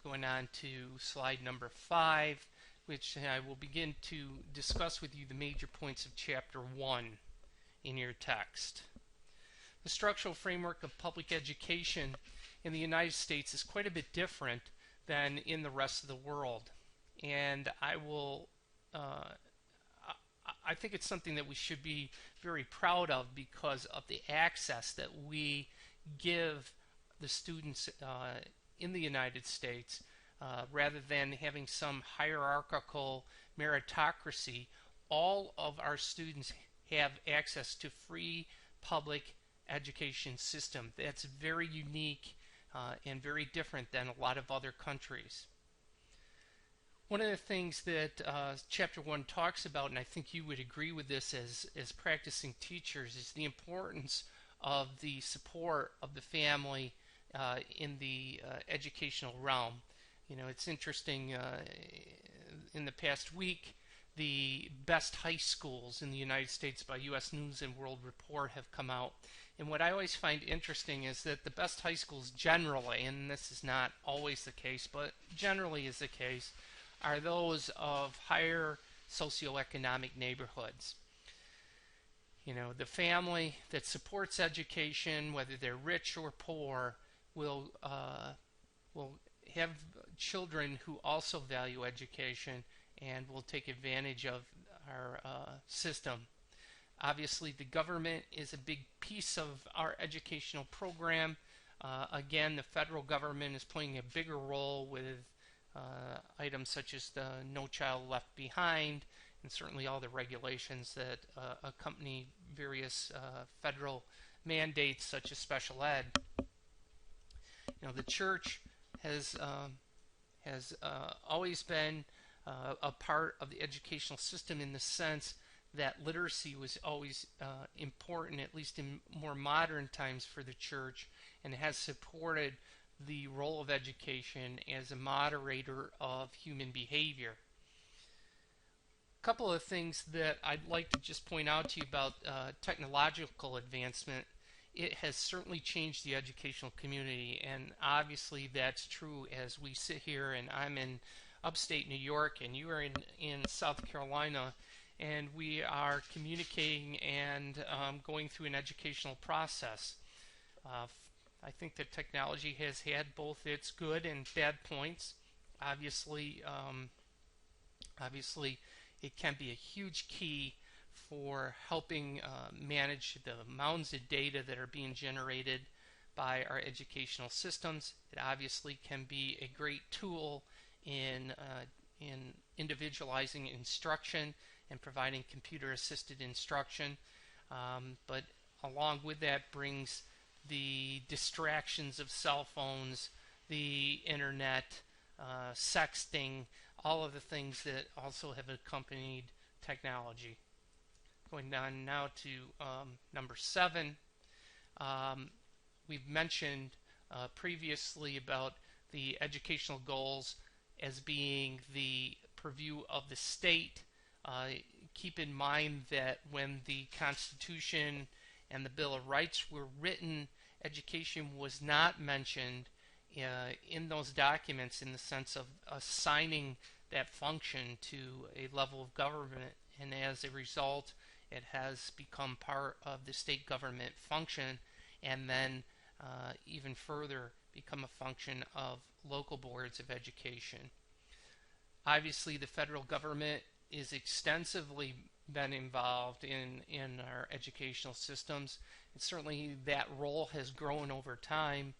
going on to slide number 5, which I will begin to discuss with you the major points of Chapter 1 in your text. The structural framework of public education in the United States is quite a bit different than in the rest of the world. And I think it's something that we should be very proud of because of the access that we give the students in the United States. Rather than having some hierarchical meritocracy, all of our students have access to free public education system. That's very unique and very different than a lot of other countries. One of the things that Chapter 1 talks about, and I think you would agree with this as practicing teachers, is the importance of the support of the family in the educational realm. You know, it's interesting, in the past week, the best high schools in the United States by U.S. News and World Report have come out. And what I always find interesting is that the best high schools generally, and this is not always the case, but generally is the case, are those of higher socioeconomic neighborhoods. You know, the family that supports education, whether they're rich or poor, will have children who also value education and will take advantage of our system. Obviously, the government is a big piece of our educational program. Again, the federal government is playing a bigger role with items such as the No Child Left Behind, and certainly all the regulations that accompany various federal mandates such as special ed. You know, the church has always been a part of the educational system in the sense that literacy was always important, at least in more modern times, for the church, and has supported the role of education as a moderator of human behavior. A couple of things that I'd like to just point out to you about technological advancement. It has certainly changed the educational community, and obviously that's true as we sit here, and I'm in upstate New York and you are in South Carolina, and we are communicating and going through an educational process. I think that technology has had both its good and bad points. Obviously, it can be a huge key for helping manage the mounds of data that are being generated by our educational systems. It obviously can be a great tool in individualizing instruction and providing computer-assisted instruction, but along with that brings the distractions of cell phones, the internet, sexting, all of the things that also have accompanied technology. Going down now to number 7, we've mentioned previously about the educational goals as being the purview of the state. Keep in mind that when the Constitution and the Bill of Rights were written, education was not mentioned in those documents in the sense of assigning that function to a level of government, and as a result it has become part of the state government function, and then even further become a function of local boards of education. Obviously, the federal government is extensively been involved in our educational systems, and certainly that role has grown over time.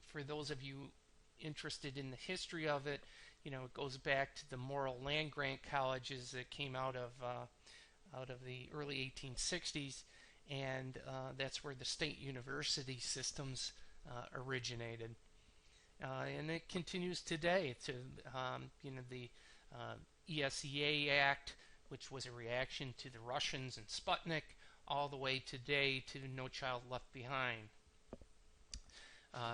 For those of you interested in the history of it, you know, it goes back to the Morrill Land Grant colleges that came out of the early 1860s, and that's where the state university systems originated. And it continues today to, the ESEA Act, which was a reaction to the Russians and Sputnik, all the way today to No Child Left Behind.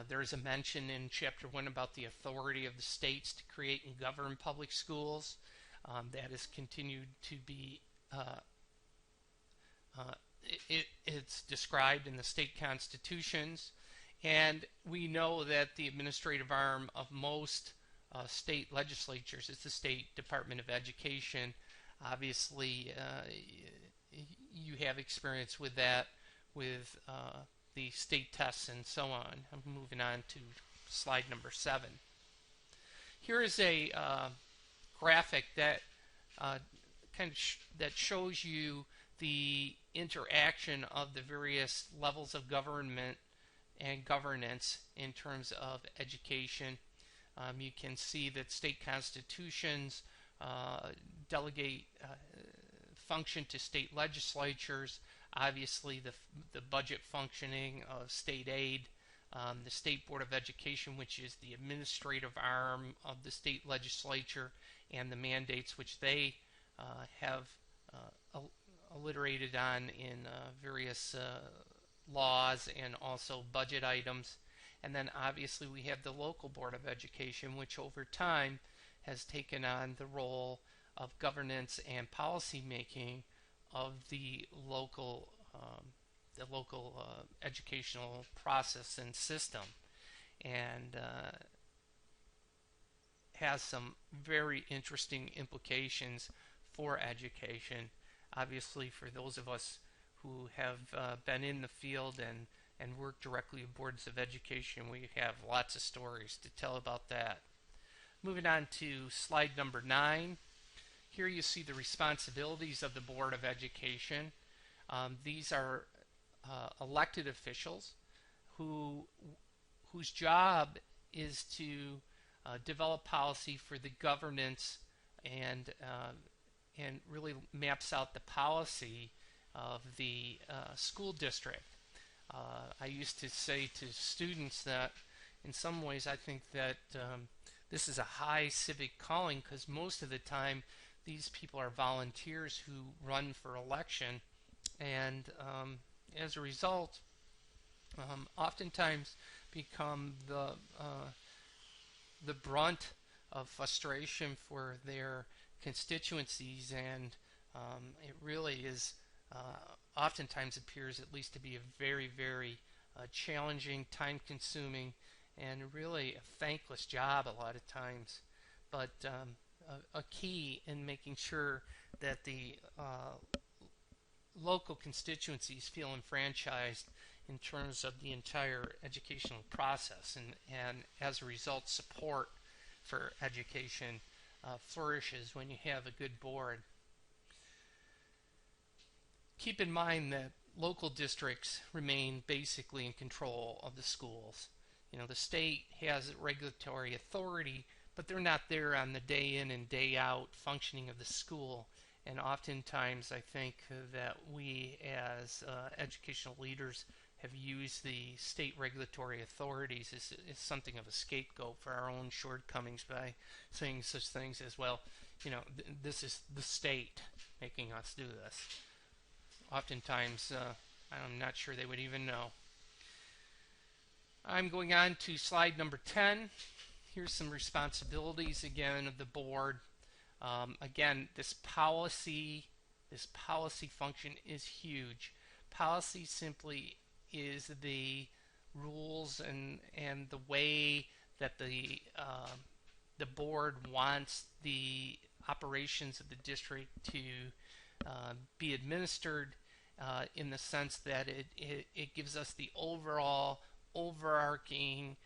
There is a mention in Chapter 1 about the authority of the states to create and govern public schools. That has continued to be it's described in the state constitutions, And we know that the administrative arm of most state legislatures is the State Department of Education. Obviously, you have experience with that, with the state tests and so on. I'm moving on to slide number 7. Here is a graphic that that shows you the interaction of the various levels of government and governance in terms of education. You can see that state constitutions delegate function to state legislatures. Obviously, the budget functioning of state aid, the State Board of Education, which is the administrative arm of the state legislature, and the mandates which they have alliterated on in various laws and also budget items. And then obviously we have the local Board of Education, which over time has taken on the role of governance and policy making of the local educational process and system, and has some very interesting implications for education. Obviously, for those of us who have been in the field and worked directly with boards of education, we have lots of stories to tell about that. Moving on to slide number 9. Here you see the responsibilities of the Board of Education. These are elected officials whose job is to develop policy for the governance and really maps out the policy of the school district. I used to say to students that in some ways I think that this is a high civic calling, because most of the time these people are volunteers who run for election, and as a result oftentimes become the brunt of frustration for their constituencies, and it really is oftentimes appears at least to be a very, very challenging, time-consuming, and really a thankless job a lot of times. But a key in making sure that the local constituencies feel enfranchised in terms of the entire educational process, and as a result support for education flourishes when you have a good board. Keep in mind that local districts remain basically in control of the schools. You know, the state has regulatory authority, but they're not there on the day in and day out functioning of the school. And oftentimes I think that we as educational leaders have used the state regulatory authorities as something of a scapegoat for our own shortcomings by saying such things as, well, you know, this is the state making us do this. Oftentimes, I'm not sure they would even know. I'm going on to slide number 10. Here's some responsibilities again of the board. Again, this policy function is huge. Policy simply is the rules and the way that the board wants the operations of the district to be administered, in the sense that it gives us the overarching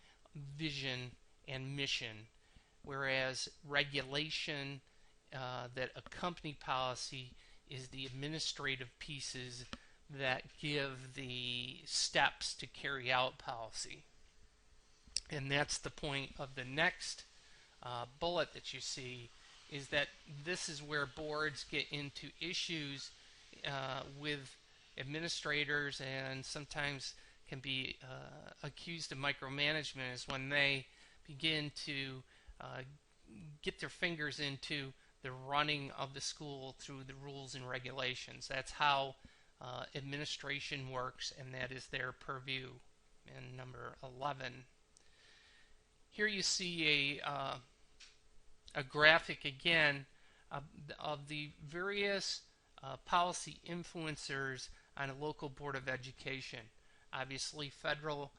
vision and mission, whereas regulation that accompany policy is the administrative pieces that give the steps to carry out policy. And that's the point of the next bullet that you see, is that this is where boards get into issues with administrators, and sometimes can be accused of micromanagement, is when they begin to get their fingers into the running of the school through the rules and regulations. That's how administration works, and that is their purview. And number 11. Here you see a graphic again of the various policy influencers on a local board of education. Obviously, federal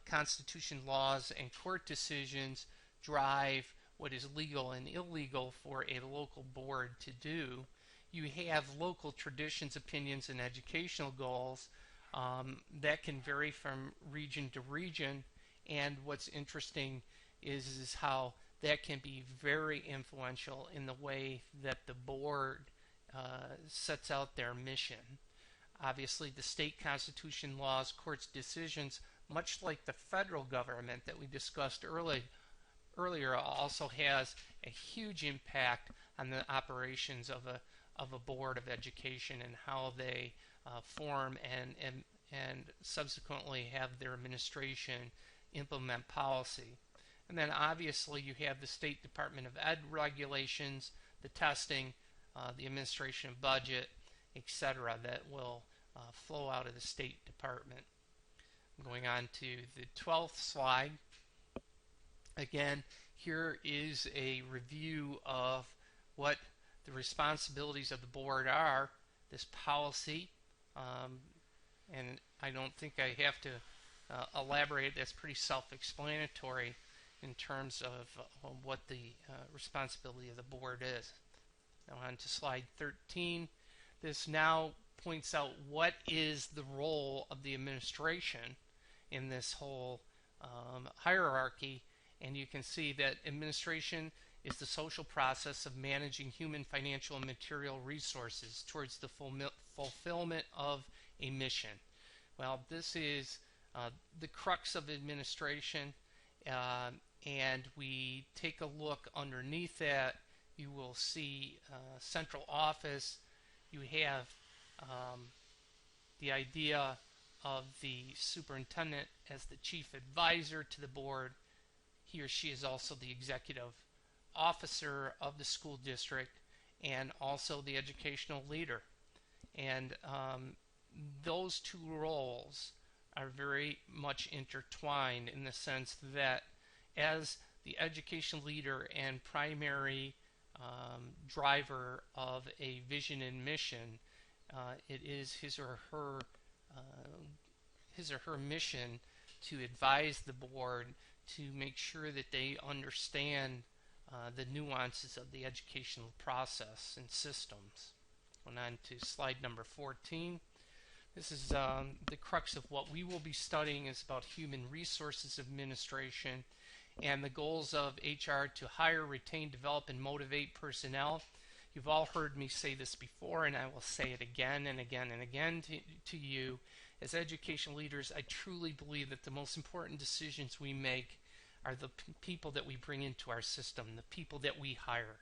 Constitution laws and court decisions drive what is legal and illegal for a local board to do. You have local traditions, opinions, and educational goals that can vary from region to region. And what's interesting is how that can be very influential in the way that the board sets out their mission. Obviously, the state constitution, laws, courts' decisions, much like the federal government that we discussed earlier, also has a huge impact on the operations of a board of education and how they form and subsequently have their administration implement policy. And then obviously you have the State Department of Ed regulations, the testing, the administration of budget, etc. that will flow out of the State Department. I'm going on to the 12th slide. Again, here is a review of what the responsibilities of the board are, this policy, and I don't think I have to elaborate. That's pretty self-explanatory in terms of what the responsibility of the board is. Now on to slide 13. This now points out what is the role of the administration in this whole hierarchy, and you can see that administration is the social process of managing human, financial, and material resources towards the fulfillment of a mission. Well, this is the crux of administration, and we take a look underneath that. You will see central office. You have the idea of the superintendent as the chief advisor to the board. He or she is also the executive officer of the school district and also the educational leader. And those two roles are very much intertwined in the sense that as the education leader and primary driver of a vision and mission, it is his or her mission to advise the board to make sure that they understand the nuances of the educational process and systems. Going on to slide number 14. This is the crux of what we will be studying is about human resources administration and the goals of HR to hire, retain, develop, and motivate personnel. You've all heard me say this before, and I will say it again and again and again to you. As education leaders, I truly believe that the most important decisions we make are the people that we bring into our system, the people that we hire,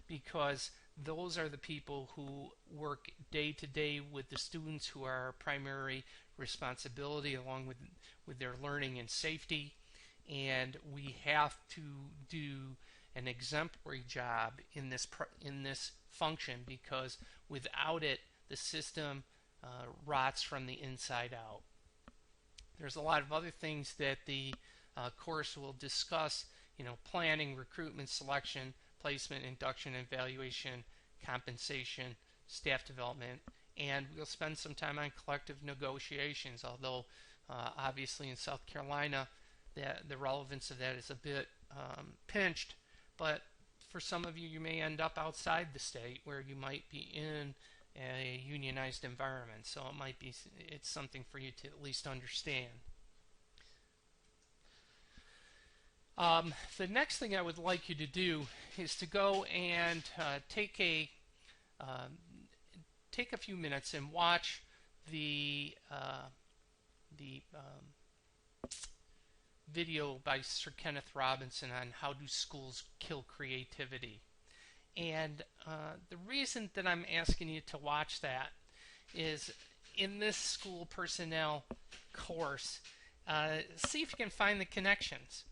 because those are the people who work day to day with the students who are our primary responsibility, along with their learning and safety. And we have to do an exemplary job in this function, because without it, the system rots from the inside out. There's a lot of other things that the course will discuss, planning, recruitment, selection, placement, induction, evaluation, compensation, staff development, and we'll spend some time on collective negotiations, although obviously in South Carolina the relevance of that is a bit pinched, but for some of you, you may end up outside the state where you might be in a unionized environment, so it's something for you to at least understand. The next thing I would like you to do is to go and take a few minutes and watch the video by Sir Kenneth Robinson on how do schools kill creativity. And the reason that I'm asking you to watch that is in this school personnel course, see if you can find the connections.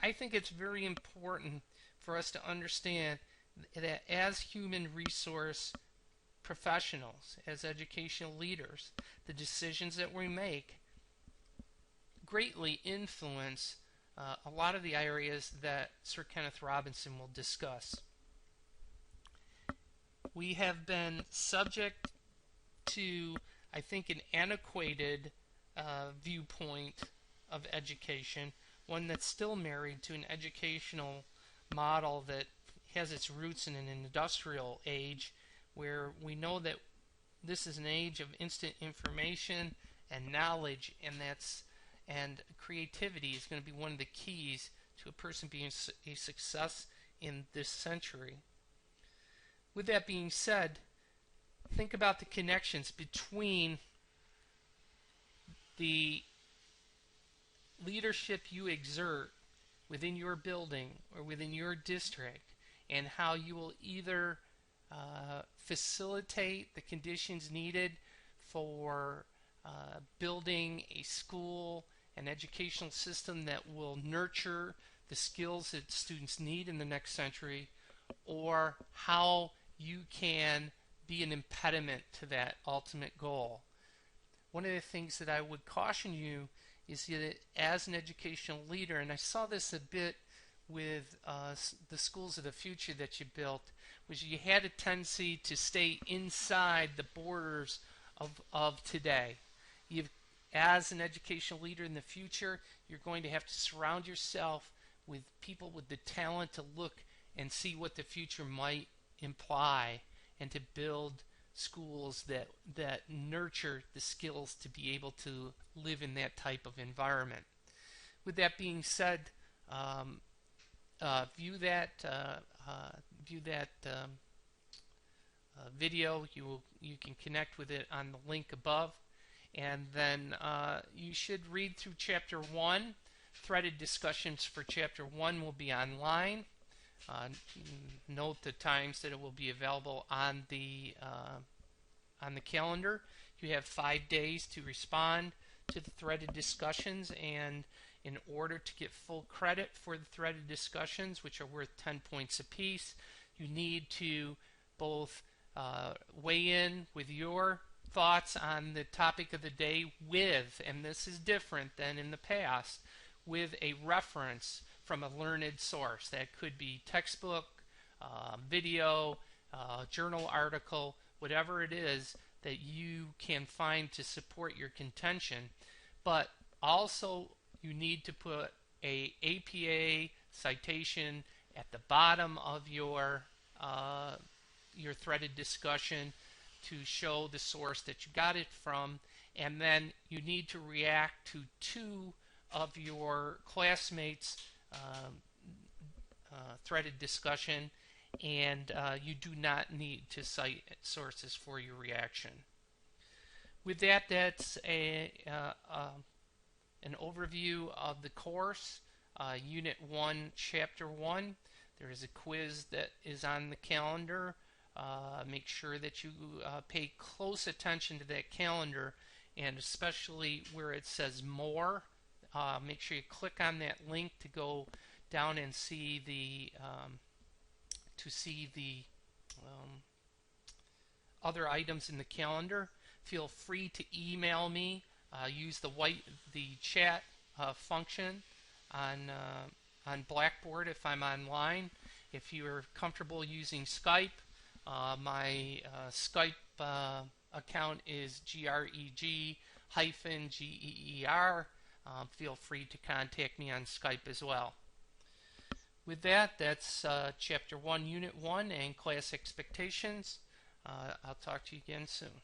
I think it's very important for us to understand that as human resource professionals, as educational leaders, the decisions that we make greatly influence a lot of the areas that Sir Kenneth Robinson will discuss. We have been subject to, I think, an antiquated viewpoint of education, one that's still married to an educational model that has its roots in an industrial age, where we know that this is an age of instant information and knowledge, and creativity is going to be one of the keys to a person being a success in this century. With that being said, think about the connections between the leadership you exert within your building or within your district, and how you will either facilitate the conditions needed for building a school, an educational system that will nurture the skills that students need in the next century, or how you can be an impediment to that ultimate goal. One of the things that I would caution you is that as an educational leader, and I saw this a bit with the schools of the future that you built, was you had a tendency to stay inside the borders of today. As an educational leader in the future, you're going to have to surround yourself with people with the talent to look and see what the future might imply, and to build schools that nurture the skills to be able to live in that type of environment. With that being said, view that video. You can connect with it on the link above, and then you should read through Chapter 1. Threaded discussions for Chapter 1 will be online. Note the times that it will be available on the calendar. You have 5 days to respond to the threaded discussions, and in order to get full credit for the threaded discussions, which are worth 10 points apiece, you need to both weigh in with your thoughts on the topic of the day with, and this is different than in the past, with a reference from a learned source. That could be textbook, video, journal article, whatever it is that you can find to support your contention. But also you need to put a APA citation at the bottom of your threaded discussion to show the source that you got it from, and then you need to react to 2 of your classmates' threaded discussion, and you do not need to cite sources for your reaction. With that, that's an overview of the course, Unit 1, Chapter 1. There is a quiz that is on the calendar. Make sure that you pay close attention to that calendar, and especially where it says more. Make sure you click on that link to go down and see the other items in the calendar. Feel free to email me. Use the chat function on Blackboard if I'm online. If you're comfortable using Skype, my Skype account is greg-geer. Feel free to contact me on Skype as well. With that, that's Chapter 1, Unit 1, and class expectations. I'll talk to you again soon.